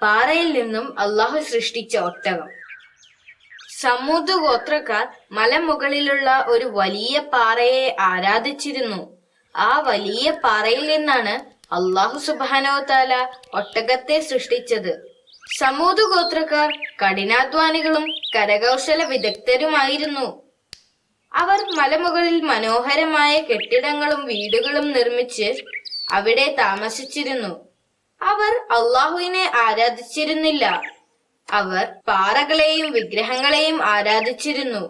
പാറയിൽ നിന്നും അള്ളാഹു സൃഷ്ടിച്ച ഒട്ടകം. സമൂദ് ഗോത്രക്കാർ മലമുകളിലുള്ള ഒരു വലിയ പാറയെ ആരാധിച്ചിരുന്നു. ആ വലിയ പാറയിൽ നിന്നാണ് അള്ളാഹു സുബ്ഹാനഹു വ തആല ഒട്ടകത്തെ സൃഷ്ടിച്ചത്. സമൂദ് ഗോത്രക്കാർ കഠിനാധ്വാനികളും കരകൗശല വിദഗ്ധരുമായിരുന്നു. അവർ മലമുകളിൽ മനോഹരമായ കെട്ടിടങ്ങളും വീടുകളും നിർമ്മിച്ച് അവിടെ താമസിച്ചിരുന്നു. അവർ അള്ളാഹുവിനെ ആരാധിച്ചിരുന്നില്ല. അവർ പാറകളെയും വിഗ്രഹങ്ങളെയും ആരാധിച്ചിരുന്നു.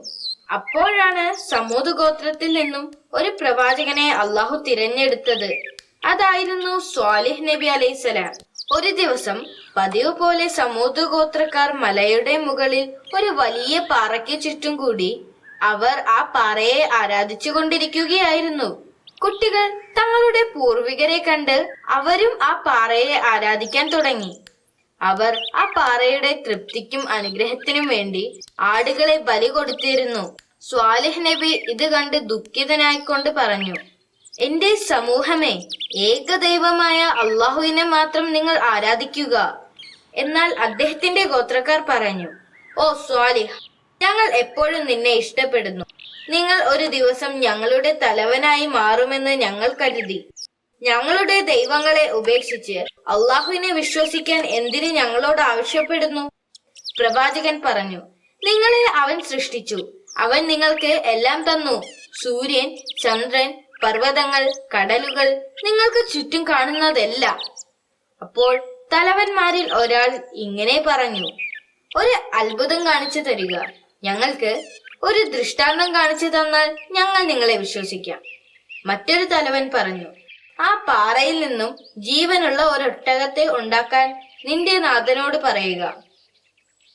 അപ്പോഴാണ് സമൂദ് ഗോത്രത്തിൽ നിന്നും ഒരു പ്രവാചകനെ അള്ളാഹു തിരഞ്ഞെടുത്തത്. അതായിരുന്നു സ്വാലിഹ് നബി അലൈഹിസ്സലാം. ഒരു ദിവസം പതിവ് പോലെ സമൂദ് ഗോത്രക്കാർ മലയുടെ മുകളിൽ ഒരു വലിയ പാറയ്ക്ക് ചുറ്റും കൂടി അവർ ആ പാറയെ ആരാധിച്ചു കൊണ്ടിരിക്കുകയായിരുന്നു. കുട്ടികൾ തങ്ങളുടെ പൂർവികരെ കണ്ട് അവരും ആ പാറയെ ആരാധിക്കാൻ തുടങ്ങി. അവർ ആ പാറയുടെ തൃപ്തിക്കും അനുഗ്രഹത്തിനും വേണ്ടി ആടുകളെ ബലി കൊടുത്തിരുന്നു. സ്വാലിഹ് നബി ഇത് കണ്ട് ദുഃഖിതനായിക്കൊണ്ട് പറഞ്ഞു, എന്റെ സമൂഹമേ, ഏകദൈവമായ അള്ളാഹുവിനെ മാത്രം നിങ്ങൾ ആരാധിക്കുക. എന്നാൽ അദ്ദേഹത്തിന്റെ ഗോത്രക്കാർ പറഞ്ഞു, ഓ സ്വാലിഹ്, ഞങ്ങൾ എപ്പോഴും നിന്നെ ഇഷ്ടപ്പെടുന്നു. നിങ്ങൾ ഒരു ദിവസം ഞങ്ങളുടെ തലവനായി മാറുമെന്ന് ഞങ്ങൾ കരുതി. ഞങ്ങളുടെ ദൈവങ്ങളെ ഉപേക്ഷിച്ച് അള്ളാഹുവിനെ വിശ്വസിക്കാൻ എന്തിന് ഞങ്ങളോട് ആവശ്യപ്പെടുന്നു? പ്രവാചകൻ പറഞ്ഞു, നിങ്ങളെ അവൻ സൃഷ്ടിച്ചു. അവൻ നിങ്ങൾക്ക് എല്ലാം തന്നു. സൂര്യൻ, ചന്ദ്രൻ, പർവ്വതങ്ങൾ, കടലുകൾ, നിങ്ങൾക്ക് ചുറ്റും കാണുന്നതെല്ലാം. അപ്പോൾ തലവന്മാരിൽ ഒരാൾ ഇങ്ങനെ പറഞ്ഞു, ഒരു അത്ഭുതം കാണിച്ചു തരിക. ഞങ്ങൾക്ക് ഒരു ദൃഷ്ടാന്തം കാണിച്ചു തന്നാൽ ഞങ്ങൾ നിങ്ങളെ വിശ്വസിക്കാം. മറ്റൊരു തലവൻ പറഞ്ഞു, ആ പാറയിൽ നിന്നും ജീവനുള്ള ഒരൊട്ടകത്തെ ഉണ്ടാക്കാൻ നിന്റെ നാഥനോട് പറയുക.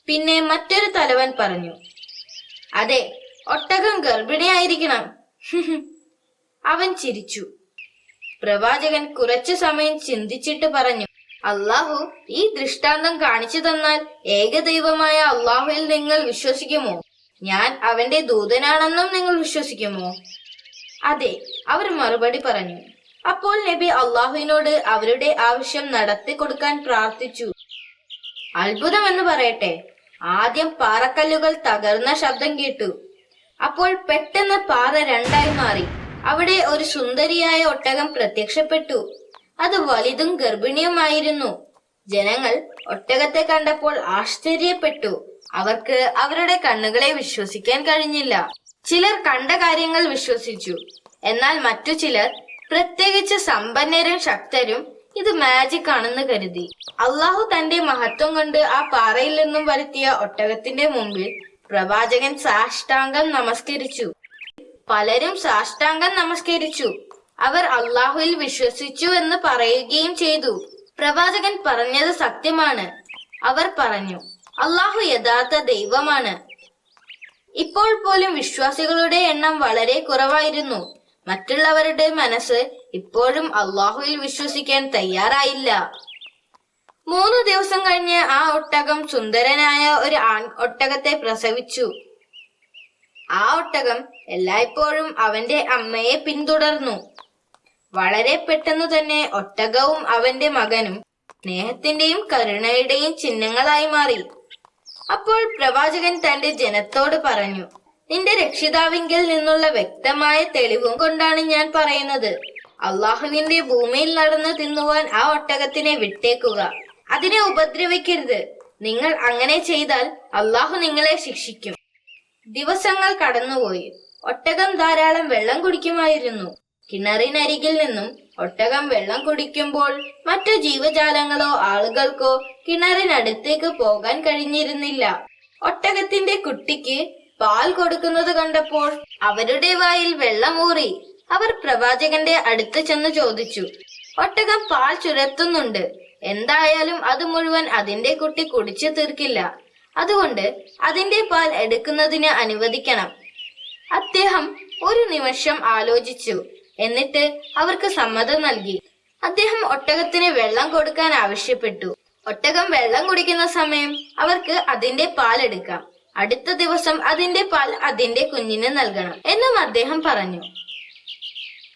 പിന്നെ മറ്റൊരു തലവൻ പറഞ്ഞു, അതെ, ഒട്ടകം ഗർഭിണിയായിരിക്കണം. അവൻ ചിരിച്ചു. പ്രവാചകൻ കുറച്ചു സമയം ചിന്തിച്ചിട്ട് പറഞ്ഞു, അള്ളാഹു ഈ ദൃഷ്ടാന്തം കാണിച്ചു തന്നാൽ ഏകദൈവമായ അള്ളാഹുവിൽ നിങ്ങൾ വിശ്വസിക്കുമോ? ഞാൻ അവന്റെ ദൂതനാണെന്നും നിങ്ങൾ വിശ്വസിക്കുമോ? അതെ, അവർ മറുപടി പറഞ്ഞു. അപ്പോൾ നബി അള്ളാഹുവിനോട് അവരുടെ ആവശ്യം നടത്തി കൊടുക്കാൻ പ്രാർത്ഥിച്ചു. അത്ഭുതം എന്ന് പറയട്ടെ, ആദ്യം പാറക്കല്ലുകൾ തകർന്ന ശബ്ദം കേട്ടു. അപ്പോൾ പെട്ടെന്ന് പാറ രണ്ടായി മാറി. അവിടെ ഒരു സുന്ദരിയായ ഒട്ടകം പ്രത്യക്ഷപ്പെട്ടു. അത് വലുതും ഗർഭിണിയുമായിരുന്നു. ജനങ്ങൾ ഒട്ടകത്തെ കണ്ടപ്പോൾ ആശ്ചര്യപ്പെട്ടു. അവർക്ക് അവരുടെ കണ്ണുകളെ വിശ്വസിക്കാൻ കഴിഞ്ഞില്ല. ചിലർ കണ്ട കാര്യങ്ങൾ വിശ്വസിച്ചു. എന്നാൽ മറ്റു ചിലർ, പ്രത്യേകിച്ച് സമ്പന്നരും ശക്തരും, ഇത് മാജിക് ആണെന്ന് കരുതി. അള്ളാഹു തന്റെ മഹത്വം കൊണ്ട് ആ പാറയിൽ നിന്നും വരുത്തിയ ഒട്ടകത്തിന്റെ മുമ്പിൽ പ്രവാചകൻ സാഷ്ടാംഗം നമസ്കരിച്ചു. പലരും സാഷ്ടാംഗം നമസ്കരിച്ചു. അവർ അള്ളാഹുവിൽ വിശ്വസിച്ചു എന്ന് പറയുകയും ചെയ്തു. പ്രവാചകൻ പറഞ്ഞത് സത്യമാണ്. അവർ പറഞ്ഞു, അള്ളാഹു യഥാർത്ഥ ദൈവമാണ്. ഇപ്പോൾ പോലും വിശ്വാസികളുടെ എണ്ണം വളരെ കുറവായിരുന്നു. മറ്റുള്ളവരുടെ മനസ്സ് ഇപ്പോഴും അള്ളാഹുവിൽ വിശ്വസിക്കാൻ തയ്യാറായില്ല. 3 ദിവസം കഴിഞ്ഞ് ആ ഒട്ടകം സുന്ദരനായ ഒരു ആൺ ഒട്ടകത്തെ പ്രസവിച്ചു. ആ ഒട്ടകം എല്ലായ്പ്പോഴും അവന്റെ അമ്മയെ പിന്തുടർന്നു. വളരെ പെട്ടെന്ന് തന്നെ ഒട്ടകവും അവന്റെ മകനും സ്നേഹത്തിന്റെയും കരുണയുടെയും ചിഹ്നങ്ങളായി മാറി. അപ്പോൾ പ്രവാചകൻ തന്റെ ജനത്തോട് പറഞ്ഞു, നിന്റെ രക്ഷിതാവിങ്കിൽ നിന്നുള്ള വ്യക്തമായ തെളിവും കൊണ്ടാണ് ഞാൻ പറയുന്നത്. അള്ളാഹുവിന്റെ ഭൂമിയിൽ നടന്ന് തിന്നുവാൻ ആ ഒട്ടകത്തിനെ വിട്ടേക്കുക. അതിനെ ഉപദ്രവിക്കരുത്. നിങ്ങൾ അങ്ങനെ ചെയ്താൽ അള്ളാഹു നിങ്ങളെ ശിക്ഷിക്കും. ദിവസങ്ങൾ കടന്നുപോയി. ഒട്ടകം ധാരാളം വെള്ളം കുടിക്കുമായിരുന്നു. കിണറിനരികിൽ നിന്നും ഒട്ടകം വെള്ളം കുടിക്കുമ്പോൾ മറ്റു ജീവജാലങ്ങളോ ആളുകൾക്കോ കിണറിനടുത്തേക്ക് പോകാൻ കഴിഞ്ഞിരുന്നില്ല. ഒട്ടകത്തിന്റെ കുട്ടിക്ക് പാൽ കൊടുക്കുന്നത് കണ്ടപ്പോൾ അവരുടെ വായിൽ വെള്ളമൂറി. അവർ പ്രവാചകന്റെ അടുത്ത് ചെന്ന് ചോദിച്ചു, ഒട്ടകം പാൽ ചുരത്തുന്നുണ്ട്. എന്തായാലും അത് മുഴുവൻ അതിന്റെ കുട്ടി കുടിച്ചു തീർക്കില്ല. അതുകൊണ്ട് അതിന്റെ പാൽ എടുക്കുന്നതിന് അനുവദിക്കണം. അദ്ദേഹം ഒരു നിമിഷം ആലോചിച്ചു. എന്നിട്ട് അവർക്ക് സമ്മതം നൽകി. അദ്ദേഹം ഒട്ടകത്തിന് വെള്ളം കൊടുക്കാൻ ആവശ്യപ്പെട്ടു. ഒട്ടകം വെള്ളം കുടിക്കുന്ന സമയം അവർക്ക് അതിന്റെ പാൽ എടുക്കാം. അടുത്ത ദിവസം അതിന്റെ പാൽ അതിന്റെ കുഞ്ഞിന് നൽകണം എന്നും അദ്ദേഹം പറഞ്ഞു.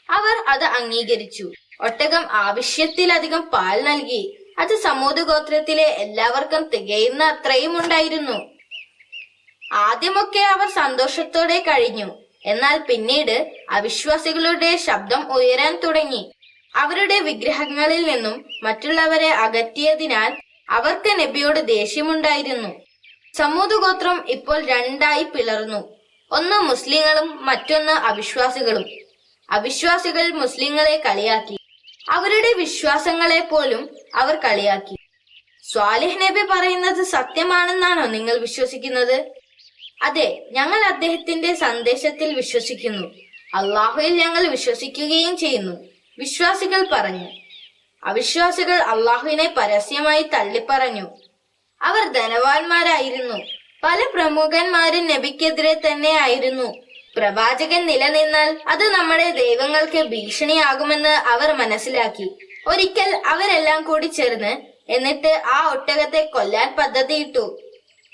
അവർ അത് അംഗീകരിച്ചു. ഒട്ടകം ആവശ്യത്തിലധികം പാൽ നൽകി. അത് സമൂദ് ഗോത്രത്തിലെ എല്ലാവർക്കും തികയുന്ന അത്രയും ഉണ്ടായിരുന്നു. ആദ്യമൊക്കെ അവർ സന്തോഷത്തോടെ കഴിഞ്ഞു. എന്നാൽ പിന്നീട് അവിശ്വാസികളുടെ ശബ്ദം ഉയരാൻ തുടങ്ങി. അവരുടെ വിഗ്രഹങ്ങളിൽ നിന്നും മറ്റുള്ളവരെ അകറ്റിയതിനാൽ അവർക്ക് നബിയോട് ദേഷ്യമുണ്ടായിരുന്നു. സമൂദ് ഗോത്രം ഇപ്പോൾ രണ്ടായി പിളർന്നു. ഒന്ന് മുസ്ലിങ്ങളും മറ്റൊന്ന് അവിശ്വാസികളും. അവിശ്വാസികൾ മുസ്ലിങ്ങളെ കളിയാക്കി. അവരുടെ വിശ്വാസങ്ങളെ പോലും അവർ കളിയാക്കി. സ്വാലിഹ് നബി പറയുന്നത് സത്യമാണെന്നാണോ നിങ്ങൾ വിശ്വസിക്കുന്നത്? അതെ, ഞങ്ങൾ അദ്ദേഹത്തിന്റെ സന്ദേശത്തിൽ വിശ്വസിക്കുന്നു. അള്ളാഹുവിൽ ഞങ്ങൾ വിശ്വസിക്കുകയും ചെയ്യുന്നു, വിശ്വാസികൾ പറഞ്ഞു. അവിശ്വാസികൾ അള്ളാഹുവിനെ പരസ്യമായി തള്ളിപ്പറഞ്ഞു. അവർ ധനവാന്മാരായിരുന്നു. പല പ്രമുഖന്മാരും നബിക്കെതിരെ തന്നെ ആയിരുന്നു. പ്രവാചകൻ നിലനിന്നാൽ അത് നമ്മുടെ ദൈവങ്ങൾക്ക് ഭീഷണിയാകുമെന്ന് അവർ മനസ്സിലാക്കി. ഒരിക്കൽ അവരെല്ലാം കൂടി ചേർന്ന് എന്നിട്ട് ആ ഒട്ടകത്തെ കൊല്ലാൻ പദ്ധതിയിട്ടു.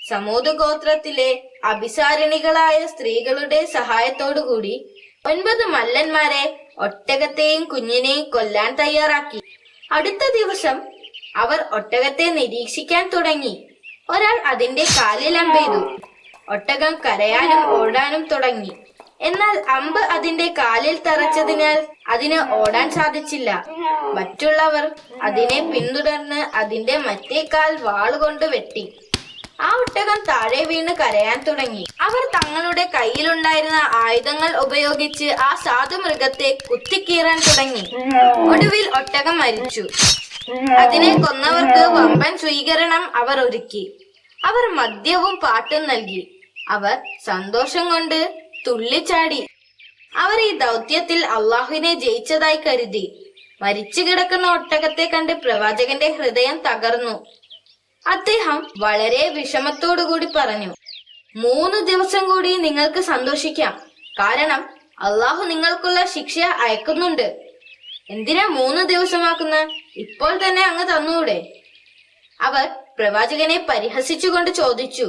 സമൂദ് ഗോത്രത്തിലെ അഭിസാരിണികളായ സ്ത്രീകളുടെ സഹായത്തോടുകൂടി 9 മല്ലന്മാരെ ഒട്ടകത്തെയും കുഞ്ഞിനെയും കൊല്ലാൻ തയ്യാറാക്കി. അടുത്ത ദിവസം അവർ ഒട്ടകത്തെ നിരീക്ഷിക്കാൻ തുടങ്ങി. ഒരാൾ അതിന്റെ കാലിൽ അമ്പെയ്തു. ഒട്ടകം കരയാനും ഓടാനും തുടങ്ങി. എന്നാൽ അമ്പ് അതിന്റെ കാലിൽ തറച്ചതിനാൽ അതിന് ഓടാൻ സാധിച്ചില്ല. മറ്റുള്ളവർ അതിനെ പിന്തുടർന്ന് അതിന്റെ മറ്റേ കാൽ വാളുകൊണ്ട് വെട്ടി. ആ ഒട്ടകം താഴെ വീണ് കരയാൻ തുടങ്ങി. അവർ തങ്ങളുടെ കയ്യിലുണ്ടായിരുന്ന ആയുധങ്ങൾ ഉപയോഗിച്ച് ആ സാധു മൃഗത്തെ കുത്തിക്കീറാൻ തുടങ്ങി. ഒടുവിൽ ഒട്ടകം മരിച്ചു. അതിനെ കൊന്നവർക്ക് വമ്പൻ സ്വീകരണം അവർ ഒരുക്കി. അവർ മദ്യവും പാട്ടും നൽകി. അവർ സന്തോഷം കൊണ്ട് തുള്ളിച്ചാടി. അവർ ഈ ദൗത്യത്തിൽ അള്ളാഹുവിനെ ജയിച്ചതായി കരുതി. മരിച്ചു കിടക്കുന്ന ഒട്ടകത്തെ കണ്ട് പ്രവാചകന്റെ ഹൃദയം തകർന്നു. അദ്ദേഹം വളരെ വിഷമത്തോടുകൂടി പറഞ്ഞു, 3 ദിവസം കൂടി നിങ്ങൾക്ക് സന്തോഷിക്കാം. കാരണം അള്ളാഹു നിങ്ങൾക്കുള്ള ശിക്ഷ അയക്കുന്നുണ്ട്. എന്തിനാ 3 ദിവസമാക്കുന്ന? ഇപ്പോൾ തന്നെ അങ്ങ് തന്നൂടെ? അവർ പ്രവാചകനെ പരിഹസിച്ചുകൊണ്ട് ചോദിച്ചു.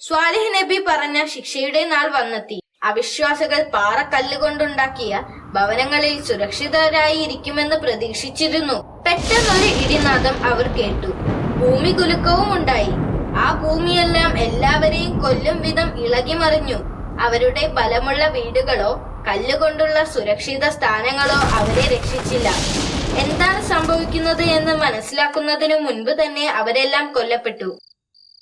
സ്വാലിഹ് നബി പറഞ്ഞ ശിക്ഷയുടെ നാൾ വന്നെത്തി. അവിശ്വാസികൾ പാറക്കല്ലുകൊണ്ടുണ്ടാക്കിയ ഭവനങ്ങളിൽ സുരക്ഷിതരായി ഇരിക്കുമെന്ന് പ്രതീക്ഷിച്ചിരുന്നു. പെട്ടെന്നൊരു ഇടിനാദം അവർ കേട്ടു. ഭൂമി കുലുക്കവും ഉണ്ടായി. ആ ഭൂമിയെല്ലാം എല്ലാവരെയും കൊല്ലും വിധം ഇളകി മറിഞ്ഞു. അവരുടെ ബലമുള്ള വീടുകളോ കല്ലുകൊണ്ടുള്ള സുരക്ഷിത സ്ഥാനങ്ങളോ അവരെ രക്ഷിച്ചില്ല. എന്താണ് സംഭവിക്കുന്നത് എന്ന് മനസ്സിലാക്കുന്നതിനു മുൻപ് തന്നെ അവരെല്ലാം കൊല്ലപ്പെട്ടു.